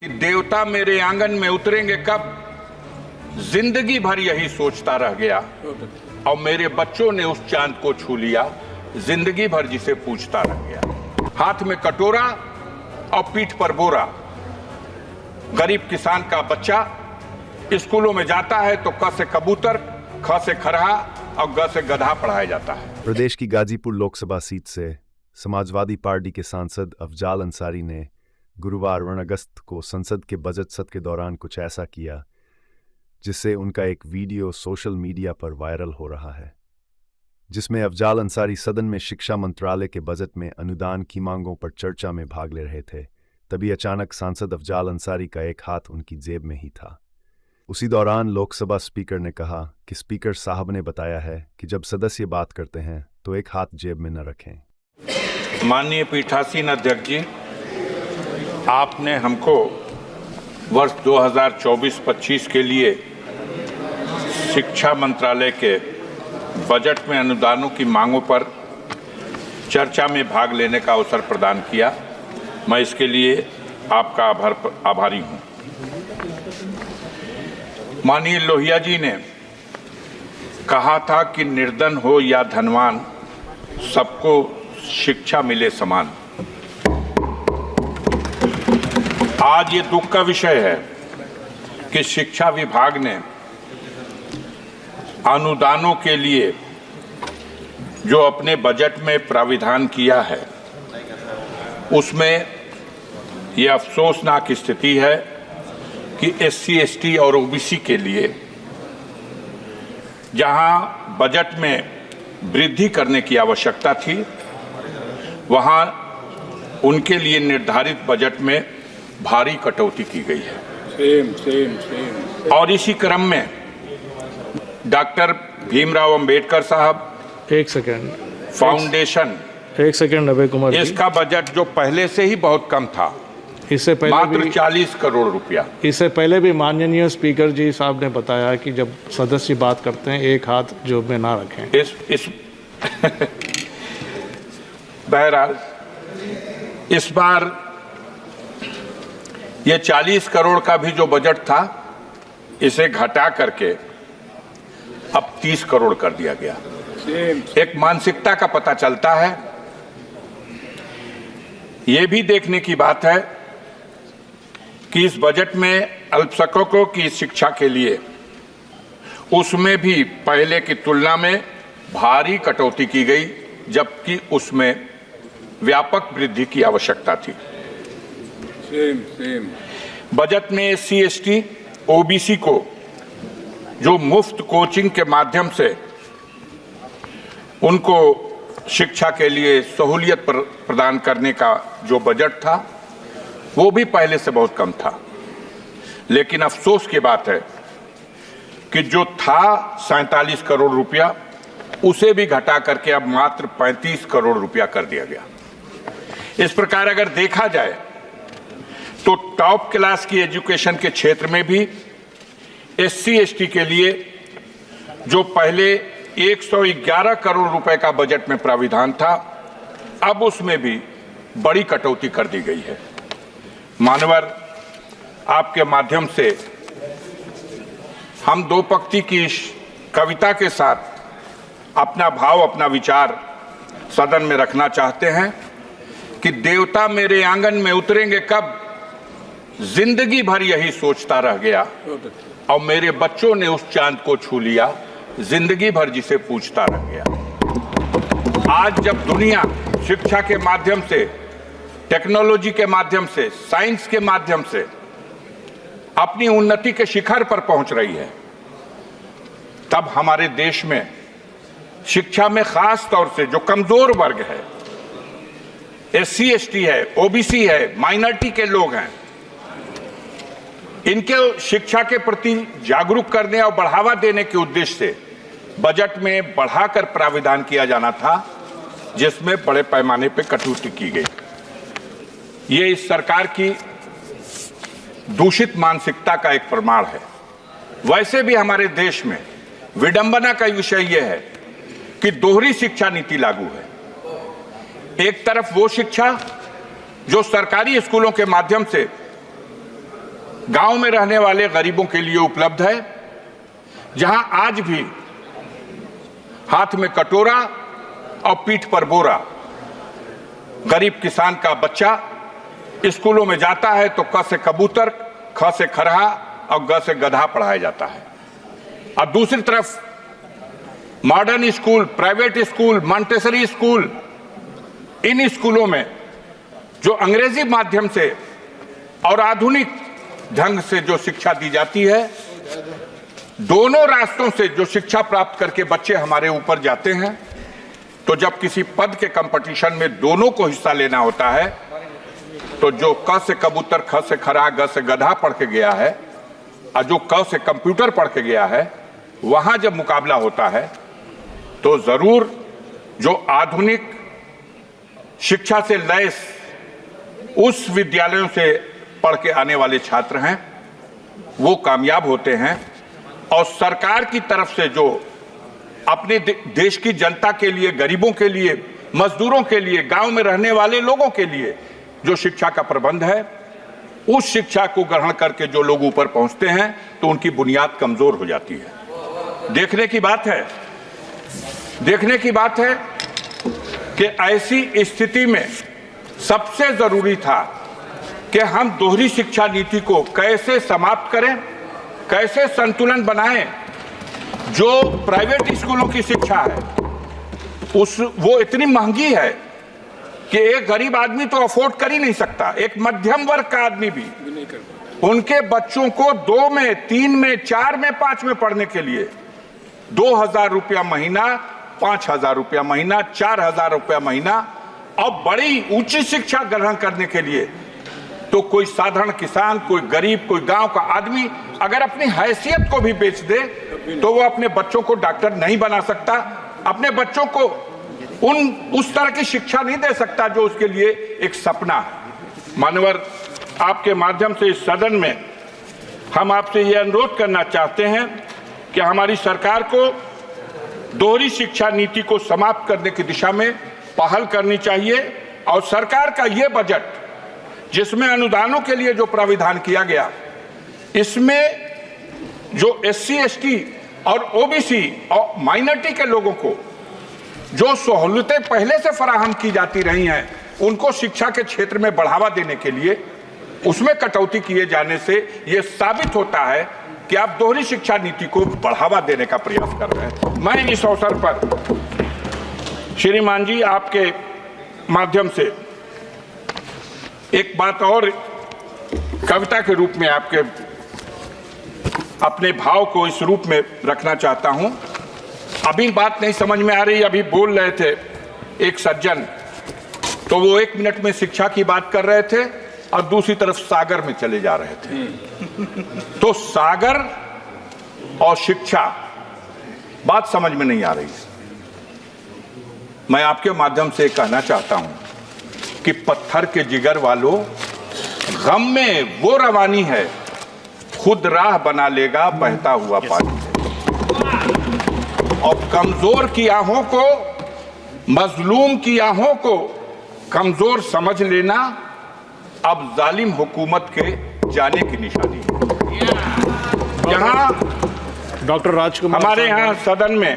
देवता मेरे आंगन में उतरेंगे कब, जिंदगी भर यही सोचता रह गया। और मेरे बच्चों ने उस चांद को छू लिया, जिंदगी भर जिसे पूछता रह गया। हाथ में कटोरा और पीठ पर बोरा, गरीब किसान का बच्चा स्कूलों में जाता है तो क से कबूतर, ख से खरहा और ग से गधा पढ़ाया जाता है। प्रदेश की गाजीपुर लोकसभा सीट से समाजवादी पार्टी के सांसद अफजाल अंसारी ने गुरुवार 9 अगस्त को संसद के बजट सत्र के दौरान कुछ ऐसा किया जिससे उनका एक वीडियो सोशल मीडिया पर वायरल हो रहा है, जिसमें अफजाल अंसारी सदन में शिक्षा मंत्रालय के बजट में अनुदान की मांगों पर चर्चा में भाग ले रहे थे। तभी अचानक सांसद अफजाल अंसारी का एक हाथ उनकी जेब में ही था। उसी दौरान लोकसभा स्पीकर ने कहा कि स्पीकर साहब ने बताया है कि जब सदस्य बात करते हैं तो एक हाथ जेब में न रखें। माननीय पीठासीन अध्यक्ष जी, आपने हमको वर्ष 2024-25 के लिए शिक्षा मंत्रालय के बजट में अनुदानों की मांगों पर चर्चा में भाग लेने का अवसर प्रदान किया। मैं इसके लिए आपका आभारी हूं। माननीय लोहिया जी ने कहा था कि निर्धन हो या धनवान, सबको शिक्षा मिले समान। आज ये दुख का विषय है कि शिक्षा विभाग ने अनुदानों के लिए जो अपने बजट में प्राविधान किया है, उसमें ये अफसोसनाक स्थिति है कि SC, ST और OBC के लिए जहां बजट में वृद्धि करने की आवश्यकता थी, वहां उनके लिए निर्धारित बजट में भारी कटौती की गई है। और इसी क्रम में डॉक्टर भीमराव अंबेडकर साहब एक सेकेंड फाउंडेशन, एक सेकेंड अभय कुमार जी, इसका बजट जो पहले से ही बहुत कम था, इससे पहले मात्र भी 40 करोड़ रुपया। इससे पहले भी माननीय स्पीकर जी साहब ने बताया कि जब सदस्य बात करते हैं एक हाथ जेब में ना रखें। इस बहरहाल इस बार ये 40 करोड़ का भी जो बजट था, इसे घटा करके अब 30 करोड़ कर दिया गया। एक मानसिकता का पता चलता है। ये भी देखने की बात है कि इस बजट में अल्पसंख्यकों की शिक्षा के लिए उसमें भी पहले की तुलना में भारी कटौती की गई, जबकि उसमें व्यापक वृद्धि की आवश्यकता थी। बजट में SC, ST, OBC को जो मुफ्त कोचिंग के माध्यम से उनको शिक्षा के लिए सहूलियत प्रदान करने का जो बजट था, वो भी पहले से बहुत कम था। लेकिन अफसोस की बात है कि जो था 47 करोड़ रुपया, उसे भी घटा करके अब मात्र 35 करोड़ रुपया कर दिया गया। इस प्रकार अगर देखा जाए तो टॉप क्लास की एजुकेशन के क्षेत्र में भी SC, ST के लिए जो पहले 111 करोड़ रुपए का बजट में प्राविधान था, अब उसमें भी बड़ी कटौती कर दी गई है। मानवर, आपके माध्यम से हम दो पंक्ति की कविता के साथ अपना भाव, अपना विचार सदन में रखना चाहते हैं कि देवता मेरे आंगन में उतरेंगे कब, जिंदगी भर यही सोचता रह गया। और मेरे बच्चों ने उस चांद को छू लिया, जिंदगी भर जिसे पूछता रह गया। आज जब दुनिया शिक्षा के माध्यम से, टेक्नोलॉजी के माध्यम से, साइंस के माध्यम से अपनी उन्नति के शिखर पर पहुंच रही है, तब हमारे देश में शिक्षा में खास तौर से जो कमजोर वर्ग है, SC, ST है, OBC है, माइनॉरिटी के लोग हैं, इनके शिक्षा के प्रति जागरूक करने और बढ़ावा देने के उद्देश्य से बजट में बढ़ाकर प्राविधान किया जाना था, जिसमें बड़े पैमाने पर कटौती की गई। ये इस सरकार की दूषित मानसिकता का एक प्रमाण है। वैसे भी हमारे देश में विडंबना का विषय यह है कि दोहरी शिक्षा नीति लागू है। एक तरफ वो शिक्षा जो सरकारी स्कूलों के माध्यम से गांव में रहने वाले गरीबों के लिए उपलब्ध है, जहां आज भी हाथ में कटोरा और पीठ पर बोरा गरीब किसान का बच्चा स्कूलों में जाता है तो क से कबूतर, ख से खरहा और ग से गधा पढ़ाया जाता है। और दूसरी तरफ modern school, private school, Montessori school, इन स्कूलों में जो अंग्रेजी माध्यम से और आधुनिक ढंग से जो शिक्षा दी जाती है, दोनों रास्तों से जो शिक्षा प्राप्त करके बच्चे हमारे ऊपर जाते हैं, तो जब किसी पद के कंपटीशन में दोनों को हिस्सा लेना होता है, तो जो क से कबूतर, ख से खरा, ग से गधा पढ़ के गया है और जो क से कंप्यूटर पढ़ के गया है, वहां जब मुकाबला होता है तो जरूर जो आधुनिक शिक्षा से लैस उस विद्यालयों से पढ़ के आने वाले छात्र हैं, वो कामयाब होते हैं। और सरकार की तरफ से जो अपने देश की जनता के लिए, गरीबों के लिए, मजदूरों के लिए, गांव में रहने वाले लोगों के लिए जो शिक्षा का प्रबंध है, उस शिक्षा को ग्रहण करके जो लोग ऊपर पहुंचते हैं तो उनकी बुनियाद कमजोर हो जाती है। देखने की बात है कि ऐसी स्थिति में सबसे जरूरी था कि हम दोहरी शिक्षा नीति को कैसे समाप्त करें, कैसे संतुलन बनाएं। जो प्राइवेट स्कूलों की शिक्षा है वो इतनी महंगी है कि एक गरीब आदमी तो अफोर्ड कर ही नहीं सकता, एक मध्यम वर्ग का आदमी भी उनके बच्चों को 2 में, 3 में, 4 में, 5 में पढ़ने के लिए 2,000 रुपया महीना, 5,000 रुपया महीना, 4,000 रुपया महीना, और बड़ी ऊंची शिक्षा ग्रहण करने के लिए तो कोई साधारण किसान, कोई गरीब, कोई गांव का आदमी अगर अपनी हैसियत को भी बेच दे तो वो अपने बच्चों को डॉक्टर नहीं बना सकता, अपने बच्चों को उस तरह की शिक्षा नहीं दे सकता जो उसके लिए एक सपना है। मानवर, आपके माध्यम से इस सदन में हम आपसे ये अनुरोध करना चाहते हैं कि हमारी सरकार को दोहरी शिक्षा नीति को समाप्त करने की दिशा में पहल करनी चाहिए। और सरकार का ये बजट जिसमें अनुदानों के लिए जो प्राविधान किया गया, इसमें जो SC, ST और OBC और माइनॉरिटी के लोगों को जो सहूलतें पहले से फराहम की जाती रही हैं, उनको शिक्षा के क्षेत्र में बढ़ावा देने के लिए उसमें कटौती किए जाने से यह साबित होता है कि आप दोहरी शिक्षा नीति को बढ़ावा देने का प्रयास कर रहे हैं। मैं इस अवसर पर श्रीमान जी आपके माध्यम से एक बात और कविता के रूप में आपके अपने भाव को इस रूप में रखना चाहता हूं। अभी बात नहीं समझ में आ रही, अभी बोल रहे थे एक सज्जन, तो वो 1 मिनट में शिक्षा की बात कर रहे थे और दूसरी तरफ सागर में चले जा रहे थे। तो सागर और शिक्षा बात समझ में नहीं आ रही। मैं आपके माध्यम से कहना चाहता हूं कि पत्थर के जिगर वालों, गम में वो रवानी है, खुद राह बना लेगा बहता हुआ पानी है। और कमजोर की आहों को, मजलूम की आहों को कमजोर समझ लेना अब जालिम हुकूमत के जाने की निशानी है। यहाँ डॉक्टर राजकुमार, हमारे यहाँ सदन में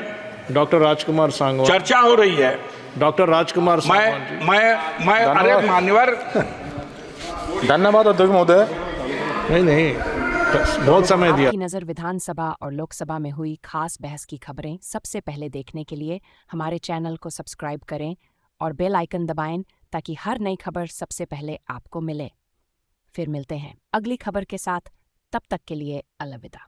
डॉक्टर राजकुमार सांगवान चर्चा हो रही है। डॉक्टर राजकुमार सांगवान जी, मैं अरे मान्यवर, धन्यवाद अध्यक्ष महोदय। नहीं बहुत समय दिया। आपकी नज़र विधानसभा और लोकसभा में हुई खास बहस की खबरें सबसे पहले देखने के लिए हमारे चैनल को सब्सक्राइब करें और बेल आइकन दबाएं ताकि हर नई खबर सबसे पहले आपको मिले। फिर मिलते हैं अगली खबर के साथ, तब तक के लिए अलविदा।